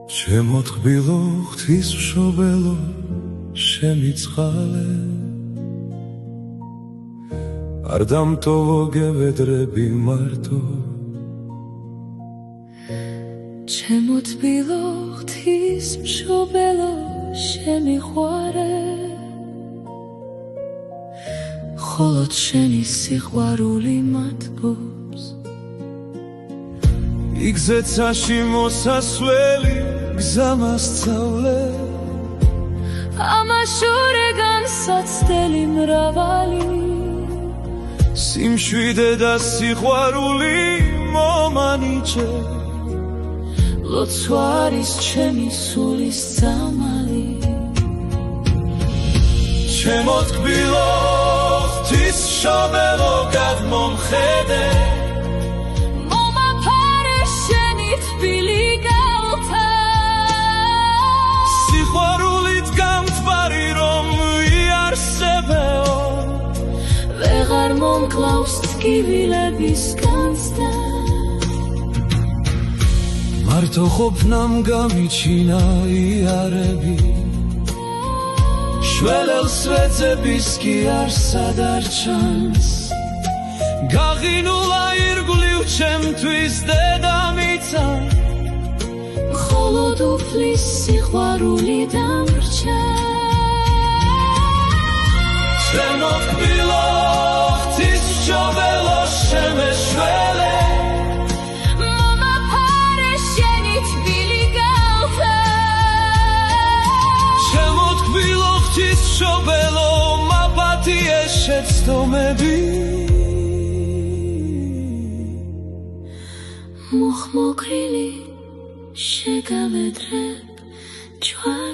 ჩემო თბილო ღვთის მშობელო შემიწყალე არ დამტოვო გევედრები მარტო ჩემო თბილო ღვთის მშობელო შემიყვარე ხოლოდ შენი სიყვარული მათბობს იგზეცაში მოსასვლელი გზა მასწავლე ამაშორე განსაცდელი მრავალი სიმშვიდე და სიყვარული მომანიჭე ლოცვარის ჩემი სულის წამალი ჩემო თბილო ღვთის მშობელო გადმომხედე მომაფარე შენი თბილი გალთა სიყვარულით გამთბარი რომ იარსებეო ვეღარ მომკლავს ტკივილების განცდა მარტო ყოფნამ გამიჩინა იარები შველელს ვეძების კი არ სადარჩანს გაღინულა ირგვლივ ჩემთვის დედამიწა მხოლოდ უფლის სიყვარული დამრჩა ჩემო თბილო ღვთის მშობელო შემეშველე მომაფარე შენი თბილი გალთა ჩემო თბილო ღვთის მშობელო მაპატიე შეცდომები მუხმოქრილი შეგავედრებ ჯვარ